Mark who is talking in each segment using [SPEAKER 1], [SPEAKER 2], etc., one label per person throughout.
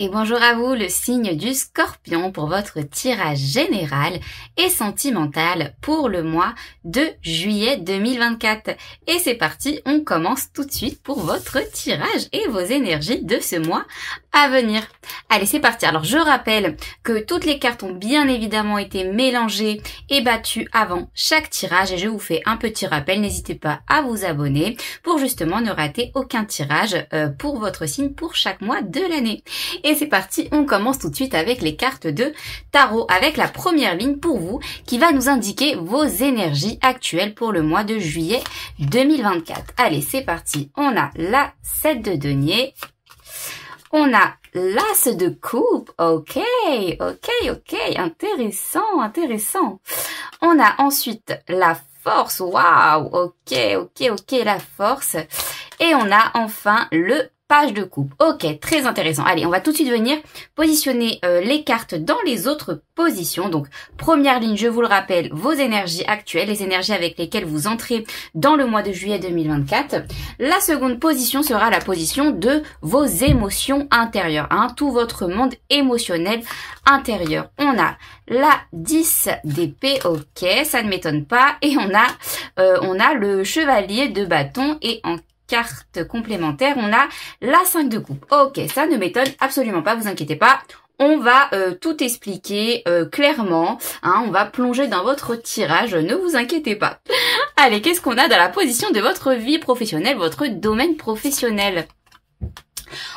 [SPEAKER 1] Et bonjour à vous, le signe du Scorpion pour votre tirage général et sentimental pour le mois de juillet 2024. Et c'est parti, on commence tout de suite pour votre tirage et vos énergies de ce mois à venir. Allez, c'est parti. Alors, je rappelle que toutes les cartes ont bien évidemment été mélangées et battues avant chaque tirage et je vous fais un petit rappel. N'hésitez pas à vous abonner pour justement ne rater aucun tirage pour votre signe pour chaque mois de l'année. Et c'est parti, on commence tout de suite avec les cartes de tarot, avec la première ligne pour vous qui va nous indiquer vos énergies actuelles pour le mois de juillet 2024. Allez, c'est parti. On a la 7 de denier, on a l'as de coupe, ok, intéressant. On a ensuite la force, waouh, ok, la force. Et on a enfin le page de coupe. Ok, très intéressant. Allez, on va tout de suite venir positionner les cartes dans les autres positions. Donc, première ligne, je vous le rappelle, vos énergies actuelles, les énergies avec lesquelles vous entrez dans le mois de juillet 2024. La seconde position sera la position de vos émotions intérieures, tout votre monde émotionnel intérieur. On a la 10 d'épée, ok, ça ne m'étonne pas. Et on a le chevalier de bâton et en carte complémentaire, on a la 5 de coupe. Ok, ça ne m'étonne absolument pas, vous inquiétez pas. On va tout expliquer clairement, on va plonger dans votre tirage, ne vous inquiétez pas. Allez, qu'est-ce qu'on a dans la position de votre vie professionnelle, votre domaine professionnel?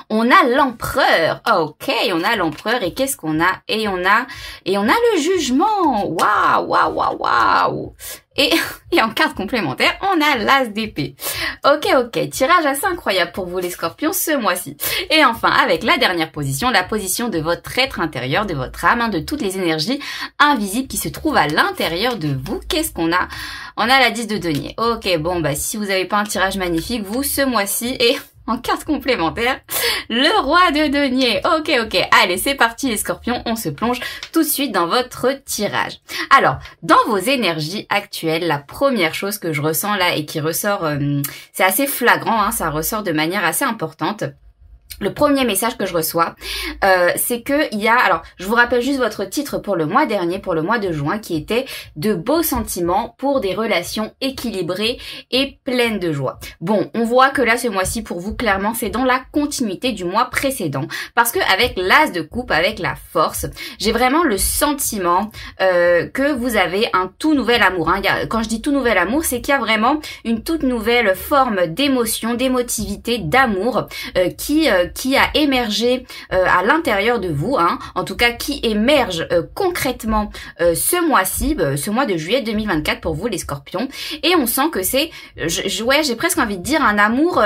[SPEAKER 1] On a l'empereur, ok, on a l'empereur et qu'est-ce qu'on a? Et on a le jugement, waouh. Et en carte complémentaire, on a l'as d'épée. Ok, tirage assez incroyable pour vous les scorpions ce mois-ci. Et enfin, avec la dernière position, la position de votre être intérieur, de votre âme, de toutes les énergies invisibles qui se trouvent à l'intérieur de vous. Qu'est-ce qu'on a? On a la 10 de denier. Ok, bon, si vous n'avez pas un tirage magnifique, vous, ce mois-ci, et en carte complémentaire, le roi de denier. Ok. Allez, c'est parti les scorpions, on se plonge tout de suite dans votre tirage. Alors, dans vos énergies actuelles, la première chose que je ressens là et qui ressort, c'est assez flagrant, ça ressort de manière assez importante. Le premier message que je reçois, c'est que il y a, alors je vous rappelle juste votre titre pour le mois dernier, pour le mois de juin, qui était de beaux sentiments pour des relations équilibrées et pleines de joie. Bon, on voit que là ce mois-ci pour vous clairement c'est dans la continuité du mois précédent, parce que avec l'as de coupe, avec la force, j'ai vraiment le sentiment que vous avez un tout nouvel amour. Quand je dis tout nouvel amour, c'est qu'il y a vraiment une toute nouvelle forme d'émotion, d'émotivité, d'amour qui a émergé à l'intérieur de vous, en tout cas qui émerge concrètement ce mois-ci, ce mois de juillet 2024 pour vous les scorpions, et on sent que c'est, j'ai presque envie de dire un amour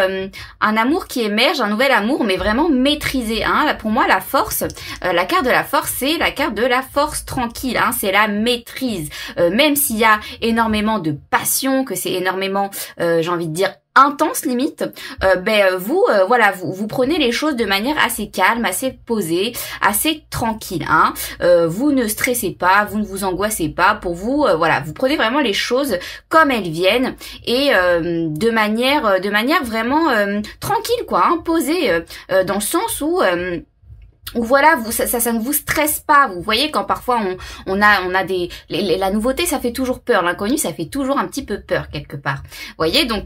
[SPEAKER 1] qui émerge, un nouvel amour, mais vraiment maîtrisé. Pour moi la force, la carte de la force, c'est la carte de la force tranquille, c'est la maîtrise, même s'il y a énormément de passion, que c'est énormément, j'ai envie de dire, intense limite, vous prenez les choses de manière assez calme, assez posée, assez tranquille, vous ne stressez pas, vous ne vous angoissez pas, pour vous, vous prenez vraiment les choses comme elles viennent et de manière vraiment tranquille posée, dans le sens où voilà, ça ne vous stresse pas. Vous voyez, quand parfois on a la nouveauté, ça fait toujours peur. L'inconnu, ça fait toujours un petit peu peur quelque part. Vous voyez, donc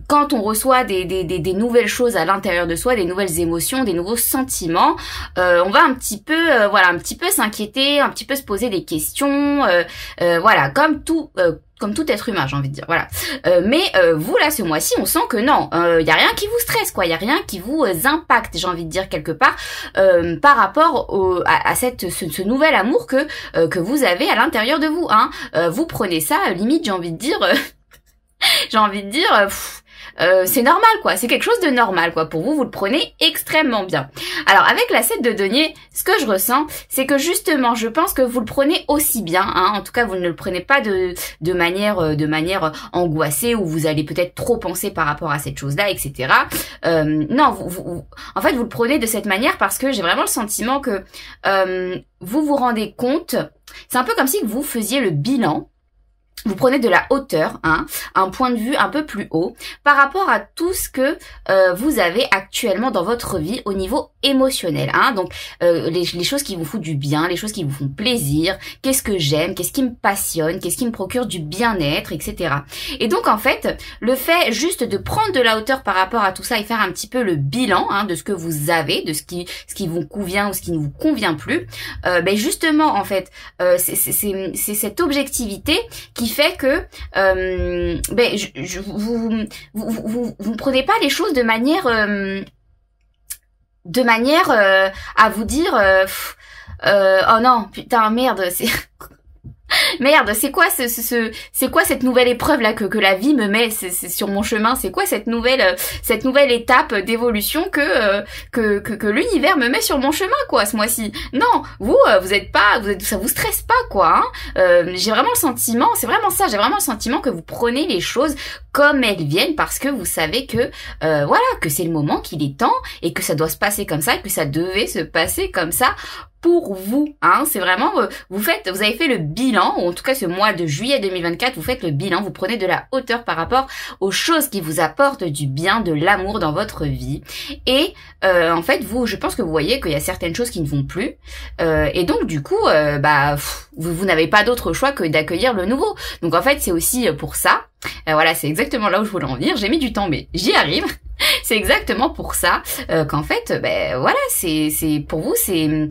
[SPEAKER 1] quand on reçoit des nouvelles choses à l'intérieur de soi, des nouvelles émotions, des nouveaux sentiments, on va un petit peu s'inquiéter, un petit peu se poser des questions, comme tout être humain, j'ai envie de dire, voilà. Mais vous là, ce mois-ci, on sent que non, y a rien qui vous stresse, y a rien qui vous impacte, j'ai envie de dire quelque part, par rapport à ce nouvel amour que vous avez à l'intérieur de vous. Vous prenez ça, limite, j'ai envie de dire, c'est normal c'est quelque chose de normal pour vous le prenez extrêmement bien. Alors avec la 7 de denier, ce que je ressens, c'est que justement je pense que vous le prenez aussi bien, en tout cas vous ne le prenez pas de manière angoissée où vous allez peut-être trop penser par rapport à cette chose-là, etc. Non, en fait vous le prenez de cette manière parce que j'ai vraiment le sentiment que vous vous rendez compte, c'est un peu comme si vous faisiez le bilan vous prenez de la hauteur, hein, un point de vue un peu plus haut par rapport à tout ce que vous avez actuellement dans votre vie au niveau émotionnel, hein. Donc les choses qui vous font du bien, les choses qui vous font plaisir, qu'est-ce que j'aime, qu'est-ce qui me passionne, qu'est-ce qui me procure du bien-être, etc. Et donc en fait, le fait juste de prendre de la hauteur par rapport à tout ça et faire un petit peu le bilan, hein, de ce que vous avez, de ce qui vous convient ou ce qui ne vous convient plus, ben justement en fait, c'est cette objectivité qui fait que ben vous prenez pas les choses de manière à vous dire oh non putain merde c'est merde, c'est quoi c'est quoi cette nouvelle épreuve là que la vie me met sur mon chemin? C'est quoi cette nouvelle étape d'évolution que l'univers me met sur mon chemin quoi ce mois-ci? Non, ça vous stresse pas quoi, hein. J'ai vraiment le sentiment, c'est vraiment ça, j'ai vraiment le sentiment que vous prenez les choses comme elles viennent parce que vous savez que voilà, que c'est le moment, qu'il est temps et que ça doit se passer comme ça, que ça devait se passer comme ça pour vous, hein. C'est vraiment, vous avez fait le bilan, ou en tout cas ce mois de juillet 2024, vous faites le bilan, vous prenez de la hauteur par rapport aux choses qui vous apportent du bien, de l'amour dans votre vie. Et en fait, je pense que vous voyez qu'il y a certaines choses qui ne vont plus. Et donc du coup, vous n'avez pas d'autre choix que d'accueillir le nouveau. Donc en fait, c'est aussi pour ça. Voilà, c'est exactement là où je voulais en venir. J'ai mis du temps, mais j'y arrive. C'est exactement pour ça qu'en fait, voilà, c'est pour vous, c'est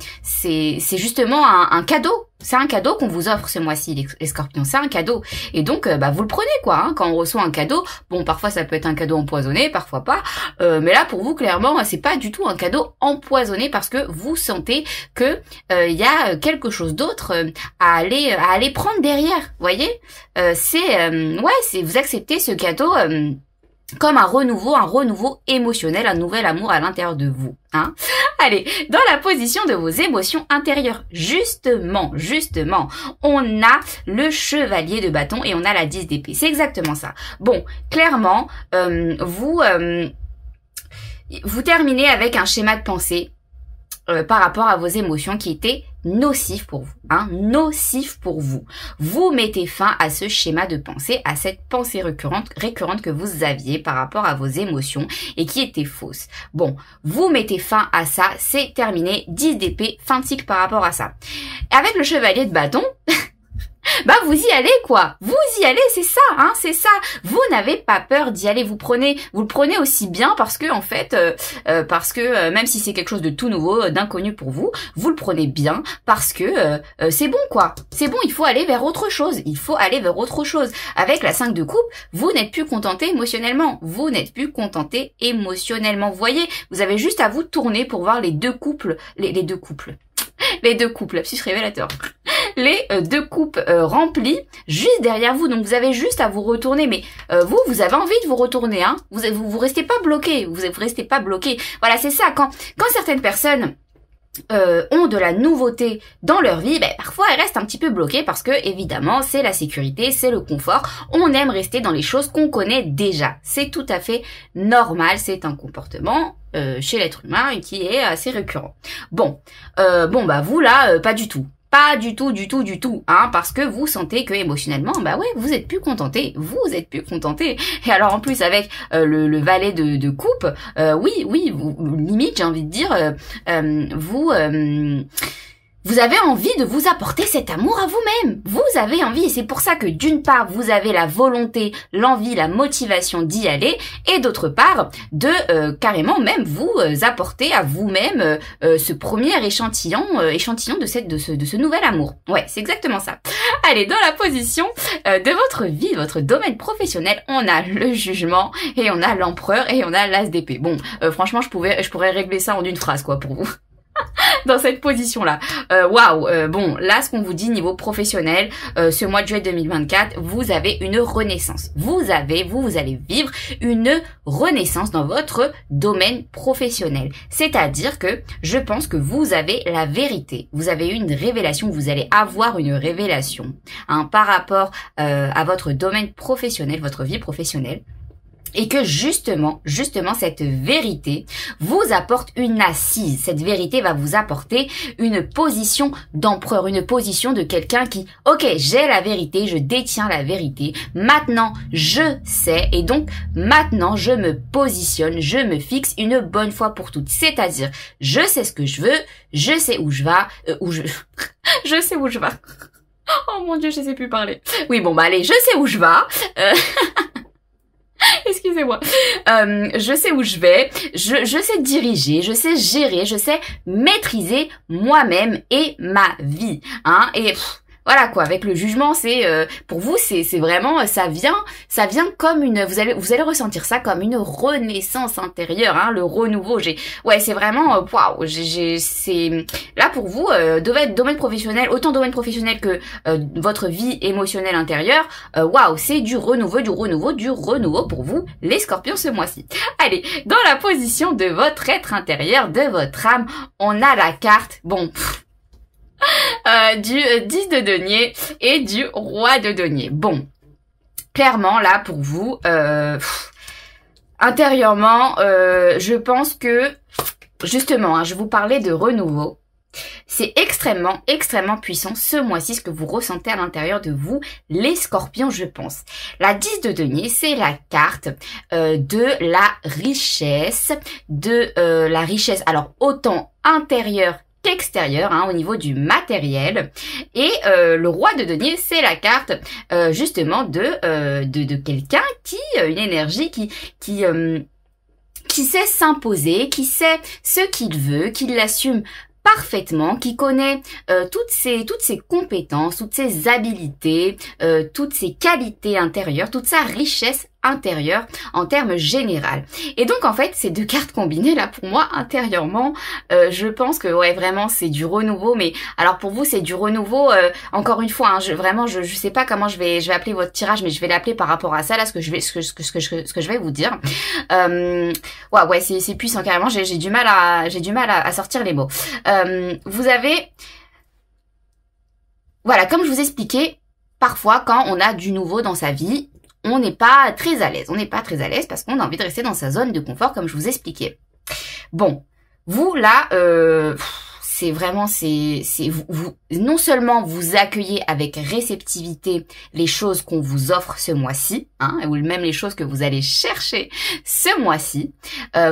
[SPEAKER 1] justement un cadeau. C'est un cadeau qu'on vous offre ce mois-ci, les scorpions. C'est un cadeau. Et donc, vous le prenez, quoi. Hein, quand on reçoit un cadeau, bon, parfois ça peut être un cadeau empoisonné, parfois pas. Mais là, pour vous, clairement, c'est pas du tout un cadeau empoisonné parce que vous sentez que y a quelque chose d'autre à aller prendre derrière. Voyez, c'est vous acceptez ce cadeau. Comme un renouveau émotionnel, un nouvel amour à l'intérieur de vous, hein. Allez, dans la position de vos émotions intérieures, justement, on a le chevalier de bâton et on a la 10 d'épée. C'est exactement ça. Bon, clairement, vous terminez avec un schéma de pensée par rapport à vos émotions qui étaient nocif pour vous, hein, nocif pour vous. Vous mettez fin à ce schéma de pensée, à cette pensée récurrente que vous aviez par rapport à vos émotions et qui était fausse. Bon, vous mettez fin à ça, c'est terminé, 10 d'épée, fin de cycle par rapport à ça. Avec le chevalier de bâton, vous y allez quoi, vous y allez, c'est ça, hein, c'est ça. Vous n'avez pas peur d'y aller, vous le prenez aussi bien parce que en fait, même si c'est quelque chose de tout nouveau, d'inconnu pour vous, vous le prenez bien parce que c'est bon quoi, c'est bon, il faut aller vers autre chose, Avec la 5 de coupe, vous n'êtes plus contenté émotionnellement, vous voyez, vous avez juste à vous tourner pour voir les deux couples, lapsus révélateur. Les deux coupes remplies juste derrière vous, donc vous avez juste à vous retourner, mais vous avez envie de vous retourner, hein. Vous restez pas bloqué, vous restez pas bloqué. Voilà, c'est ça. Quand certaines personnes ont de la nouveauté dans leur vie, parfois elles restent un petit peu bloquées parce que évidemment c'est la sécurité, c'est le confort. On aime rester dans les choses qu'on connaît déjà. C'est tout à fait normal, c'est un comportement chez l'être humain qui est assez récurrent. Bon, vous là, pas du tout. Pas du tout, hein, parce que vous sentez que émotionnellement, vous êtes plus contenté. Et alors en plus avec le valet de coupe, limite j'ai envie de dire, vous avez envie de vous apporter cet amour à vous-même. Vous avez envie et c'est pour ça que d'une part, vous avez la volonté, l'envie, la motivation d'y aller et d'autre part, de carrément même vous apporter à vous-même ce premier échantillon de ce nouvel amour. Ouais, c'est exactement ça. Allez, dans la position de votre vie, de votre domaine professionnel, on a le jugement et on a l'empereur et on a l'as d'épée. Bon, franchement, je pourrais régler ça en une phrase quoi pour vous. Dans cette position-là. Bon, là, ce qu'on vous dit niveau professionnel, ce mois de juillet 2024, vous avez une renaissance. Vous allez vivre une renaissance dans votre domaine professionnel. C'est-à-dire que je pense que vous avez la vérité. Vous avez eu une révélation, vous allez avoir une révélation, hein, par rapport à votre domaine professionnel, votre vie professionnelle. Et que justement, cette vérité vous apporte une assise. Cette vérité va vous apporter une position d'empereur, une position de quelqu'un qui, ok, j'ai la vérité, je détiens la vérité. Maintenant, je sais et donc maintenant, je me positionne, je me fixe une bonne fois pour toutes. C'est-à-dire, je sais ce que je veux, je sais où je vais, je sais où je vais. Oh mon Dieu, je sais plus parler. Oui, bon, bah allez, je sais où je vais. Excusez-moi. Je sais où je vais, je sais diriger, je sais gérer, je sais maîtriser moi-même et ma vie. Hein, et voilà quoi, avec le jugement, c'est pour vous, c'est vraiment ça vient comme une vous allez ressentir ça comme une renaissance intérieure, hein, le renouveau. C'est vraiment waouh, c'est là pour vous domaine professionnel, autant domaine professionnel que votre vie émotionnelle intérieure. Waouh, c'est du renouveau pour vous les Scorpions ce mois-ci. Allez, dans la position de votre être intérieur, de votre âme, on a la carte du 10 de denier et du roi de denier. Bon, clairement là pour vous, intérieurement, je pense que justement, hein, je vous parlais de renouveau. C'est extrêmement puissant ce mois-ci, ce que vous ressentez à l'intérieur de vous, les Scorpions, je pense. La 10 de denier, c'est la carte de la richesse, alors autant intérieure qu'extérieur, hein, au niveau du matériel. Et le roi de denier, c'est la carte justement de quelqu'un qui, une énergie qui sait s'imposer, qui sait ce qu'il veut, qui l'assume parfaitement, qui connaît toutes ses compétences, toutes ses habilités, toutes ses qualités intérieures, toute sa richesse intérieure en termes général. Et donc en fait ces deux cartes combinées là pour moi intérieurement, je pense que ouais vraiment c'est du renouveau. Mais alors pour vous c'est du renouveau encore une fois, hein, je sais pas comment je vais appeler votre tirage, mais je vais l'appeler par rapport à ça là, ce que je vais vous dire. Ouais c'est puissant carrément. J'ai du mal à sortir les mots. Vous avez voilà, comme je vous expliquais, parfois quand on a du nouveau dans sa vie, on n'est pas très à l'aise. On n'est pas très à l'aise parce qu'on a envie de rester dans sa zone de confort, comme je vous expliquais. Bon, vous là, c'est vraiment, vous, non seulement vous accueillez avec réceptivité les choses qu'on vous offre ce mois-ci, hein, ou même les choses que vous allez chercher ce mois-ci,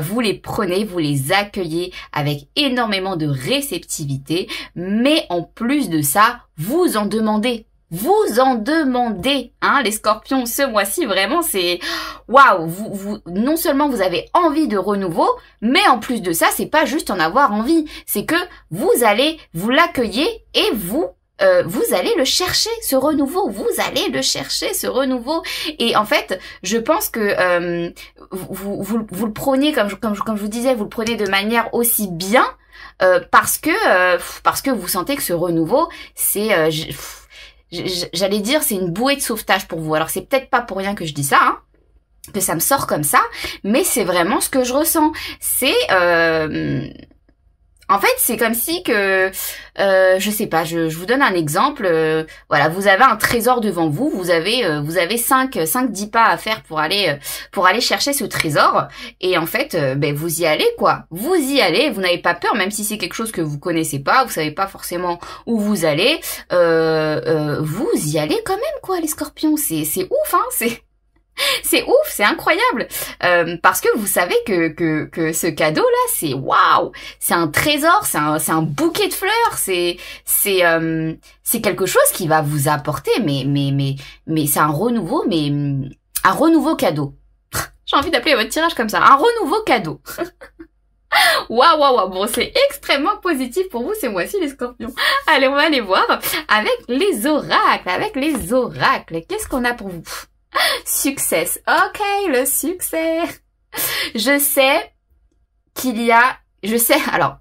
[SPEAKER 1] vous les prenez, vous les accueillez avec énormément de réceptivité, mais en plus de ça, vous en demandez. Vous en demandez, hein, les Scorpions, ce mois-ci, vraiment, c'est waouh. Vous, non seulement vous avez envie de renouveau, mais en plus de ça, c'est pas juste en avoir envie, c'est que vous allez vous l'accueillir et vous allez le chercher, ce renouveau. Vous allez le chercher, ce renouveau. Et en fait, je pense que vous le prenez, comme je vous disais, vous le prenez de manière aussi bien parce que vous sentez que ce renouveau, c'est j'allais dire, c'est une bouée de sauvetage pour vous. Alors, c'est peut-être pas pour rien que je dis ça, hein, que ça me sort comme ça, mais c'est vraiment ce que je ressens. C'est... en fait, c'est comme si que... je sais pas, je vous donne un exemple. Voilà, vous avez un trésor devant vous. Vous avez 5-10 pas à faire pour aller chercher ce trésor. Et en fait, vous y allez, quoi. Vous y allez, vous n'avez pas peur, même si c'est quelque chose que vous connaissez pas, vous savez pas forcément où vous allez. Vous y allez quand même, quoi, les Scorpions. C'est ouf, hein, c'est ouf, c'est incroyable, parce que vous savez que ce cadeau là, c'est waouh, c'est un trésor, c'est un bouquet de fleurs, c'est quelque chose qui va vous apporter, mais c'est un renouveau, mais un renouveau cadeau. J'ai envie d'appeler votre tirage comme ça, un renouveau cadeau. Waouh, bon, c'est extrêmement positif pour vous ces mois-ci les Scorpions. Allez, on va aller voir avec les oracles. Qu'est-ce qu'on a pour vous? Success. Ok, le succès. Je sais,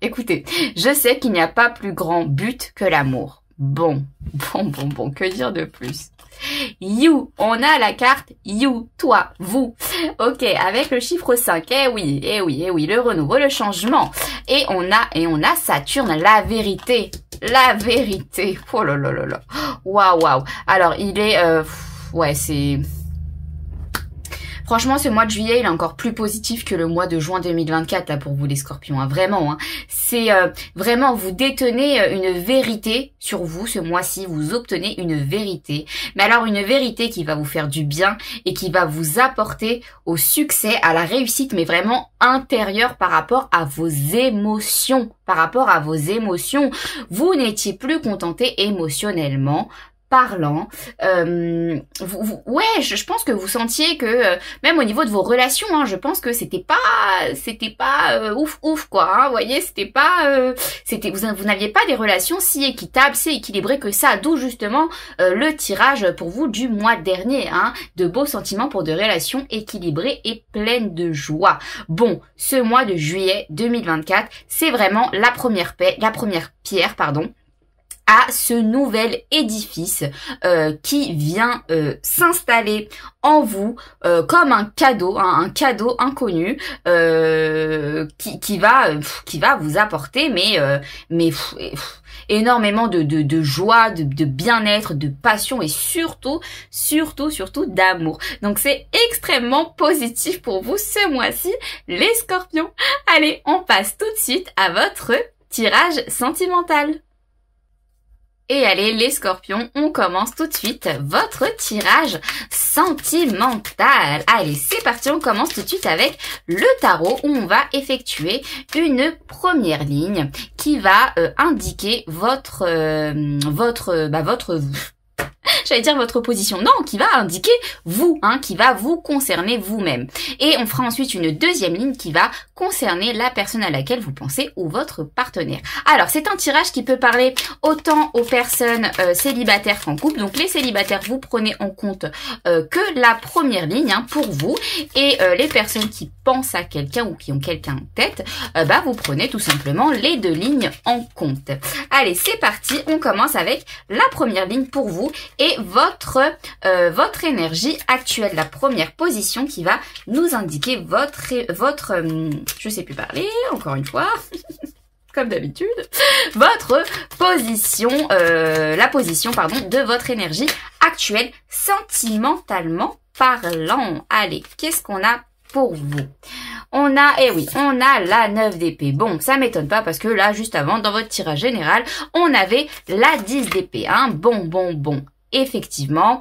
[SPEAKER 1] écoutez, je sais qu'il n'y a pas plus grand but que l'amour. Bon, que dire de plus? You, on a la carte you, toi, vous. Ok, avec le chiffre 5, eh oui, le renouveau, le changement. Et on a Saturne, la vérité. Oh là là là là. Waouh. Alors, il est, ouais, c'est... Franchement, ce mois de juillet, il est encore plus positif que le mois de juin 2024 là pour vous les scorpions, hein, vraiment. Hein. C'est vraiment, vous détenez une vérité sur vous ce mois-ci, vous obtenez une vérité. Mais alors une vérité qui va vous faire du bien et qui va vous apporter au succès, à la réussite, mais vraiment intérieure par rapport à vos émotions. Par rapport à vos émotions, vous n'étiez plus contenté émotionnellement parlant, ouais, je pense que vous sentiez que même au niveau de vos relations, hein, je pense que c'était pas ouf quoi, hein, vous voyez, c'était pas, vous n'aviez pas des relations si équitables, si équilibrées que ça, d'où justement le tirage pour vous du mois dernier, hein, de beaux sentiments pour des relations équilibrées et pleines de joie. Bon, ce mois de juillet 2024, c'est vraiment la première pierre, pardon, à ce nouvel édifice qui vient s'installer en vous comme un cadeau inconnu qui va vous apporter énormément de joie, de bien-être, de passion et surtout d'amour. Donc c'est extrêmement positif pour vous ce mois-ci, les scorpions. Allez, on passe tout de suite à votre tirage sentimental. Et allez les scorpions, on commence tout de suite votre tirage sentimental. Allez, c'est parti, on commence tout de suite avec le tarot où on va effectuer une première ligne qui va indiquer votre j'allais dire votre position, non, qui va indiquer vous, hein, qui va vous concerner vous-même. Et on fera ensuite une deuxième ligne qui va concerner la personne à laquelle vous pensez ou votre partenaire. Alors, c'est un tirage qui peut parler autant aux personnes célibataires qu'en couple. Donc, les célibataires, vous prenez en compte que la première ligne, hein, pour vous. Et les personnes qui pensent à quelqu'un ou qui ont quelqu'un en tête, vous prenez tout simplement les deux lignes en compte. Allez, c'est parti, on commence avec la première ligne pour vous et votre énergie actuelle, la première position qui va nous indiquer votre je sais plus parler, encore une fois, comme d'habitude, votre position, la position, pardon, de votre énergie actuelle, sentimentalement parlant. Allez, qu'est-ce qu'on a pour vous? On a la 9 d'épée. Bon, ça m'étonne pas parce que là, juste avant, dans votre tirage général, on avait la 10 d'épée, hein. Bon. Effectivement,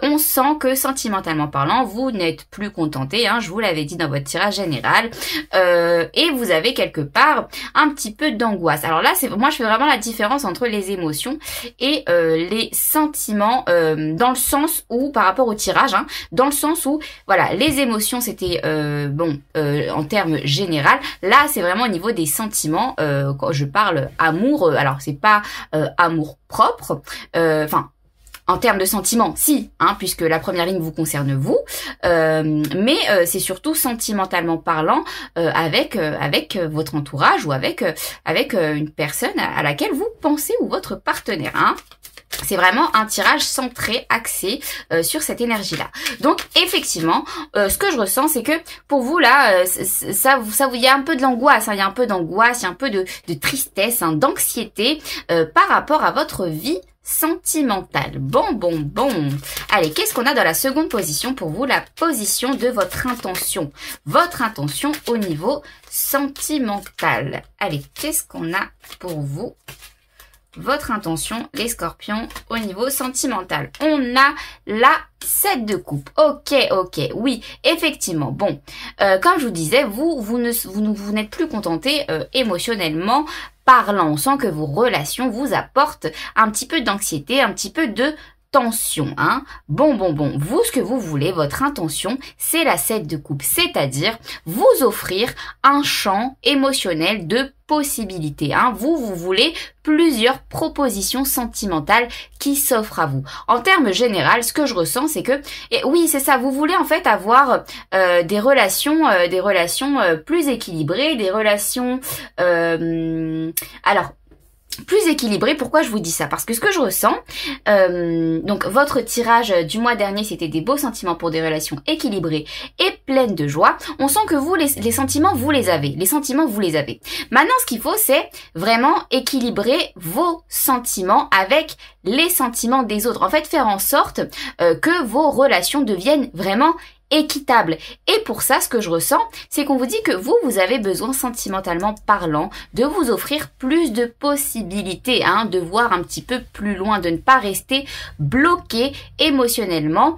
[SPEAKER 1] on sent que sentimentalement parlant, vous n'êtes plus contenté, hein, je vous l'avais dit dans votre tirage général, et vous avez quelque part un petit peu d'angoisse. Alors là, moi je fais vraiment la différence entre les émotions et les sentiments, dans le sens où, par rapport au tirage, hein, dans le sens où, voilà, les émotions c'était en termes général. Là, c'est vraiment au niveau des sentiments, quand je parle amour, alors c'est pas amour propre, en termes de sentiments, si, hein, puisque la première ligne vous concerne vous, mais c'est surtout sentimentalement parlant avec votre entourage ou avec une personne à laquelle vous pensez ou votre partenaire, hein. C'est vraiment un tirage centré, axé sur cette énergie-là. Donc effectivement, ce que je ressens, c'est que pour vous là, il y a un peu de l'angoisse, hein, il y a un peu d'angoisse, il y a un peu de tristesse, hein, d'anxiété par rapport à votre vie sentimentale. Bon. Allez, qu'est-ce qu'on a dans la seconde position pour vous? La position de votre intention. Votre intention au niveau sentimental. Allez, qu'est-ce qu'on a pour vous? Votre intention, les scorpions, au niveau sentimental. On a la 7 de coupe. Ok, oui, effectivement. Bon, comme je vous disais, vous n'êtes plus contenté émotionnellement parlant. On sent que vos relations vous apportent un petit peu d'anxiété, un petit peu de tension, hein. Bon. Vous, ce que vous voulez, votre intention, c'est la 7 de coupe, c'est-à-dire vous offrir un champ émotionnel de possibilités, hein. Vous voulez plusieurs propositions sentimentales qui s'offrent à vous. En termes général, ce que je ressens, c'est que, et oui, c'est ça, vous voulez en fait avoir des relations plus équilibrées, des relations, alors, plus équilibré. Pourquoi je vous dis ça? Parce que ce que je ressens, donc votre tirage du mois dernier, c'était des beaux sentiments pour des relations équilibrées et pleines de joie. On sent que vous, les sentiments, vous les avez. Les sentiments, vous les avez. Maintenant, ce qu'il faut, c'est vraiment équilibrer vos sentiments avec les sentiments des autres. En fait, faire en sorte que vos relations deviennent vraiment équitable. Et pour ça, ce que je ressens, c'est qu'on vous dit que vous avez besoin, sentimentalement parlant, de vous offrir plus de possibilités, hein, de voir un petit peu plus loin, de ne pas rester bloqué émotionnellement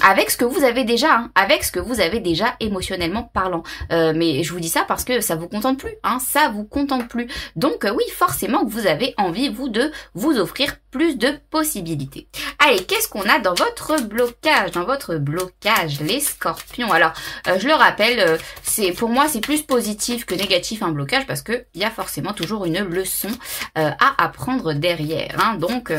[SPEAKER 1] avec ce que vous avez déjà, hein, avec ce que vous avez déjà émotionnellement parlant. Mais je vous dis ça parce que ça vous contente plus, hein, ça vous contente plus. Donc oui, forcément que vous avez envie, vous, de vous offrir plus de possibilités. Allez, qu'est-ce qu'on a dans votre blocage? Dans votre blocage, les scorpions. Alors, je le rappelle, pour moi, c'est plus positif que négatif un blocage parce que il y a forcément toujours une leçon à apprendre derrière. Hein. Donc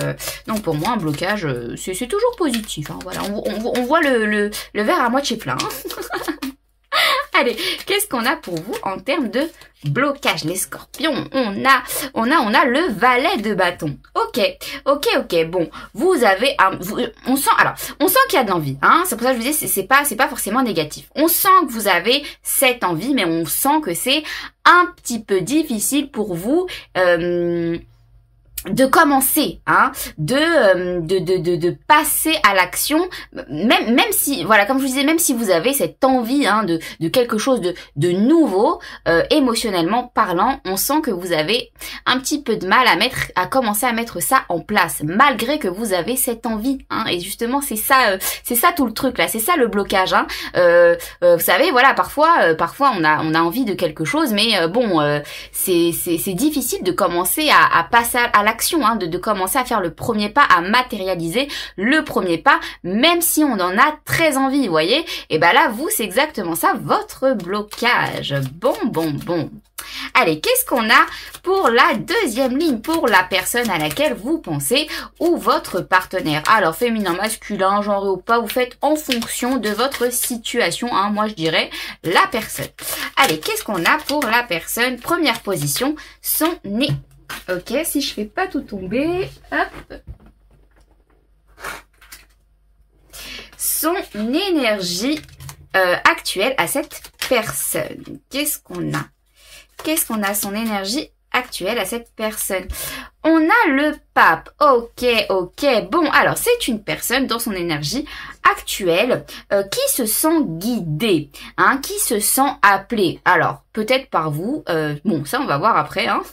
[SPEAKER 1] pour moi, un blocage, c'est toujours positif. Hein. Voilà, on voit le verre à moitié plein. Hein. Allez, qu'est-ce qu'on a pour vous en termes de blocage, les scorpions? On a le valet de bâton. Ok. Bon, vous avez on sent qu'il y a de l'envie, hein. C'est pour ça que je vous dis, c'est pas forcément négatif. On sent que vous avez cette envie, mais on sent que c'est un petit peu difficile pour vous, de commencer, hein, de passer à l'action, même si, voilà, comme je vous disais, même si vous avez cette envie, hein, de quelque chose de nouveau, émotionnellement parlant, on sent que vous avez un petit peu de mal à commencer à mettre ça en place, malgré que vous avez cette envie, hein, et justement, c'est ça tout le truc, là, c'est ça le blocage, hein, vous savez, voilà, parfois on a envie de quelque chose, mais bon, c'est difficile de commencer à passer à l'action, hein, de commencer à faire le premier pas, à matérialiser le premier pas, même si on en a très envie, vous voyez. Et ben là, vous, c'est exactement ça, votre blocage. Bon. Allez, qu'est-ce qu'on a pour la deuxième ligne, pour la personne à laquelle vous pensez ou votre partenaire? Alors, féminin, masculin, genré ou pas, vous faites en fonction de votre situation, hein. Moi, je dirais la personne. Allez, qu'est-ce qu'on a pour la personne? Première position, son nez. Ok, si je fais pas tout tomber, hop. Son énergie actuelle à cette personne. Qu'est-ce qu'on a? Qu'est-ce qu'on a son énergie actuelle à cette personne? On a le pape. Ok. Bon, alors c'est une personne dans son énergie actuelle qui se sent guidée, hein, qui se sent appelée. Alors, peut-être par vous. Bon, ça on va voir après, hein.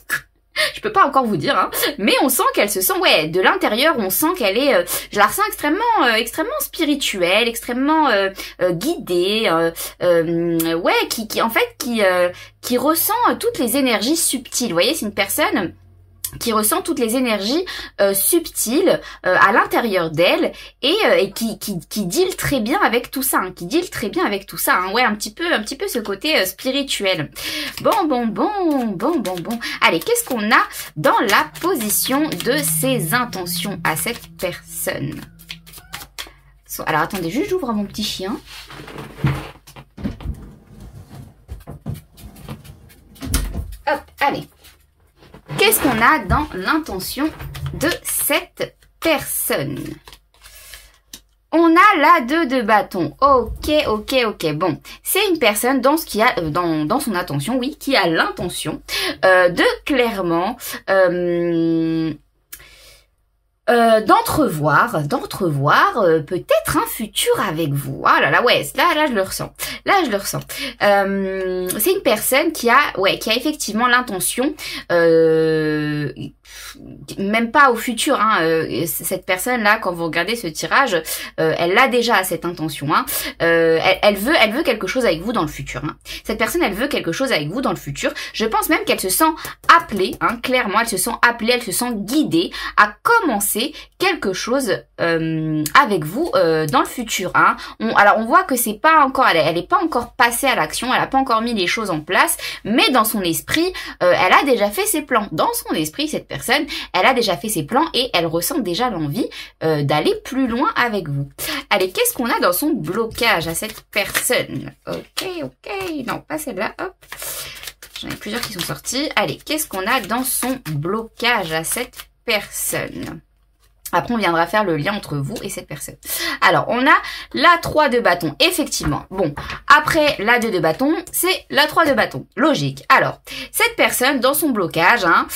[SPEAKER 1] Je peux pas encore vous dire, hein, mais on sent qu'elle se sent, ouais, de l'intérieur, on sent qu'elle est, je la ressens extrêmement spirituelle, extrêmement guidée, ouais, qui ressent toutes les énergies subtiles. Vous voyez, c'est une personne qui ressent toutes les énergies subtiles à l'intérieur d'elle et qui deal très bien avec tout ça, hein, ouais, un petit peu ce côté spirituel. Bon. Allez, qu'est-ce qu'on a dans la position de ses intentions à cette personne? Alors attendez, juste j'ouvre mon petit chien. Hop, allez. Qu'est-ce qu'on a dans l'intention de cette personne? On a la 2 de bâton. Ok. Bon, c'est une personne dans ce qui a dans son intention, oui, qui a l'intention de clairement d'entrevoir peut-être un futur avec vous. Ah là, ouais, là je le ressens. C'est une personne qui a effectivement l'intention, même pas au futur, hein, cette personne là, quand vous regardez ce tirage, elle a déjà cette intention, hein, elle veut quelque chose avec vous dans le futur, hein. Cette personne, elle veut quelque chose avec vous dans le futur. Je pense même qu'elle se sent appelée, hein, clairement, elle se sent appelée, elle se sent guidée à commencer quelque chose avec vous dans le futur, hein. Alors on voit que c'est pas encore, elle est pas encore passée à l'action, elle a pas encore mis les choses en place, mais dans son esprit, elle a déjà fait ses plans. Dans son esprit, cette personne, elle a déjà fait ses plans et elle ressent déjà l'envie d'aller plus loin avec vous. Allez, qu'est-ce qu'on a dans son blocage à cette personne? Ok, non, pas celle-là, hop. J'en ai plusieurs qui sont sortis. Allez, qu'est-ce qu'on a dans son blocage à cette personne? Après, on viendra faire le lien entre vous et cette personne. Alors, on a la 3 de bâton, effectivement. Bon, après la 2 de bâton, c'est la 3 de bâton. Logique. Alors, cette personne, dans son blocage, hein,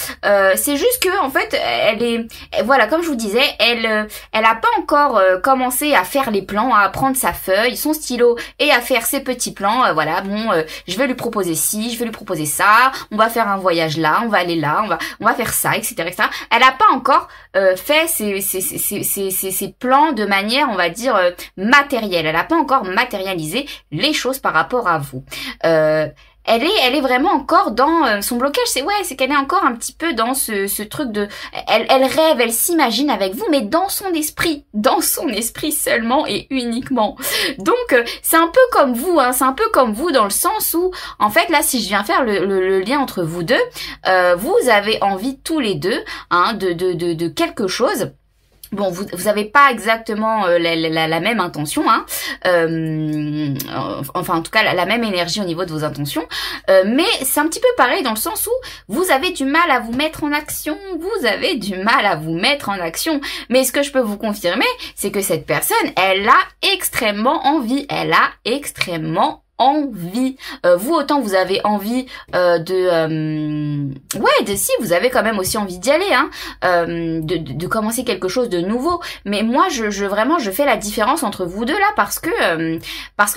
[SPEAKER 1] c'est juste que, en fait, elle est... Voilà, comme je vous disais, elle a pas encore commencé à faire les plans, à prendre sa feuille, son stylo et à faire ses petits plans. Voilà, bon, je vais lui proposer ci, je vais lui proposer ça, on va faire un voyage là, on va aller là, on va faire ça, etc., etc. Elle a pas encore fait ses plans de manière, on va dire, matérielle. Elle n'a pas encore matérialisé les choses par rapport à vous. Elle est vraiment encore dans son blocage. C'est qu'elle est encore un petit peu dans ce truc de, elle rêve, elle s'imagine avec vous, mais dans son esprit seulement et uniquement. Donc c'est un peu comme vous, hein, c'est un peu comme vous dans le sens où, en fait, là, si je viens faire le lien entre vous deux, vous avez envie tous les deux, hein, de quelque chose. Bon, vous avez pas exactement la même intention, hein. Enfin, en tout cas, la même énergie au niveau de vos intentions. Mais c'est un petit peu pareil dans le sens où vous avez du mal à vous mettre en action. Vous avez du mal à vous mettre en action. Mais ce que je peux vous confirmer, c'est que cette personne, elle a extrêmement envie. Elle a extrêmement envie. Vous, autant vous avez envie si, vous avez quand même aussi envie d'y aller, hein, de commencer quelque chose de nouveau. Mais moi, vraiment, je fais la différence entre vous deux là parce que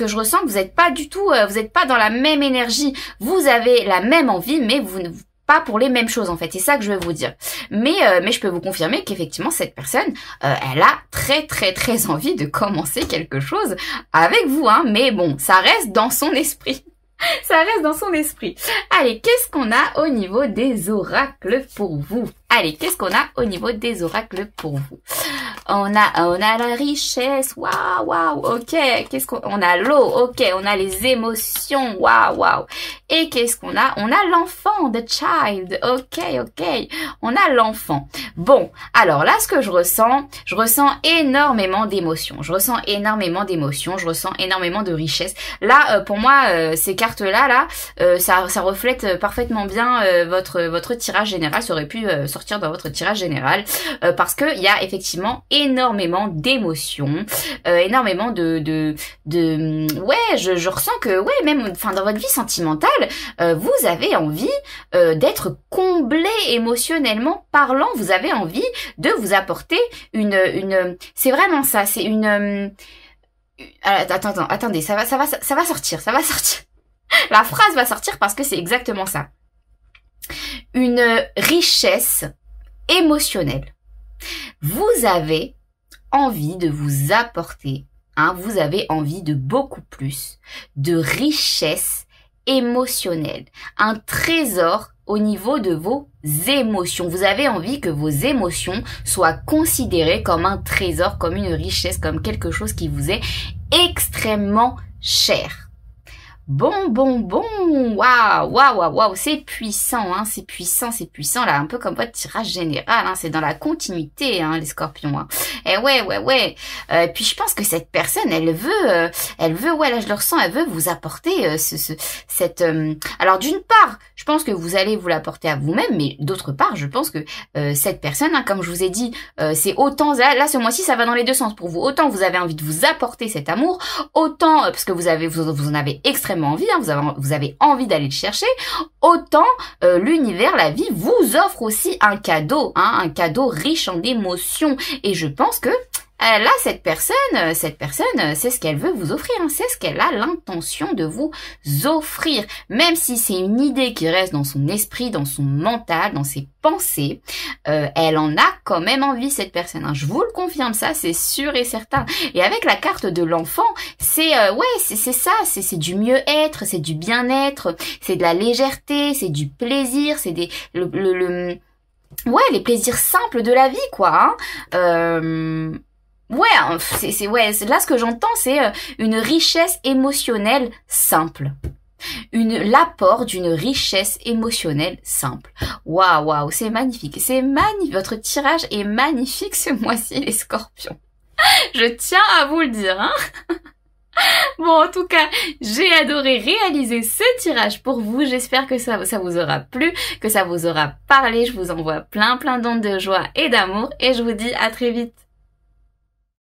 [SPEAKER 1] je ressens que vous n'êtes pas du tout, vous n'êtes pas dans la même énergie. Vous avez la même envie, mais vous pas pour les mêmes choses en fait, c'est ça que je veux vous dire. Mais je peux vous confirmer qu'effectivement cette personne, elle a très très très envie de commencer quelque chose avec vous, hein. Mais bon, ça reste dans son esprit. Ça reste dans son esprit. Allez, qu'est-ce qu'on a au niveau des oracles pour vous? Allez, qu'est-ce qu'on a au niveau des oracles pour vous? On a la richesse, waouh, waouh, ok. Qu'est-ce qu'on a? L'eau, ok. On a les émotions, waouh, waouh. Et qu'est-ce qu'on a? On a l'enfant, the child, ok, ok. On a l'enfant. Bon, alors là, ce que je ressens énormément d'émotions. Je ressens énormément d'émotions, je ressens énormément de richesse. Là, pour moi, ces cartes-là, ça reflète parfaitement bien votre tirage général. Ça aurait pu sortir dans votre tirage général parce que il y a effectivement énormément d'émotions, énormément je ressens que même enfin dans votre vie sentimentale, vous avez envie d'être comblé émotionnellement parlant, vous avez envie de vous apporter une c'est vraiment ça, c'est une attendez, ça va sortir. La phrase va sortir parce que c'est exactement ça. Une richesse émotionnelle. Vous avez envie de vous apporter, hein, vous avez envie de beaucoup plus de richesse émotionnelle. Un trésor au niveau de vos émotions. Vous avez envie que vos émotions soient considérées comme un trésor, comme une richesse, comme quelque chose qui vous est extrêmement cher. Bon, waouh, c'est puissant, hein, c'est puissant, là, un peu comme votre tirage général, hein, c'est dans la continuité, hein, les scorpions, hein. Et ouais, puis je pense que cette personne, elle veut, là, je le ressens, elle veut vous apporter alors d'une part, je pense que vous allez vous l'apporter à vous-même, mais d'autre part, je pense que cette personne, hein, comme je vous ai dit, c'est autant, là, ce mois-ci, ça va dans les deux sens pour vous, autant vous avez envie de vous apporter cet amour, autant, parce que vous en avez extrêmement envie, hein, vous avez envie d'aller le chercher, autant l'univers, la vie vous offre aussi un cadeau, hein, un cadeau riche en émotions. Et je pense que là, cette personne, c'est ce qu'elle veut vous offrir, hein, c'est ce qu'elle a l'intention de vous offrir. Même si c'est une idée qui reste dans son esprit, dans son mental, dans ses pensées, elle en a quand même envie, cette personne, hein. Je vous le confirme, ça, c'est sûr et certain. Et avec la carte de l'enfant, c'est ça, c'est du mieux-être, c'est du bien-être, c'est de la légèreté, c'est du plaisir, c'est les plaisirs simples de la vie, quoi, hein. Là ce que j'entends, c'est une richesse émotionnelle simple. L'apport d'une richesse émotionnelle simple. Waouh, c'est magnifique. Votre tirage est magnifique ce mois-ci, les scorpions. Je tiens à vous le dire, hein. Bon, en tout cas, j'ai adoré réaliser ce tirage pour vous. J'espère que ça vous aura plu, que ça vous aura parlé. Je vous envoie plein d'ondes de joie et d'amour et je vous dis à très vite.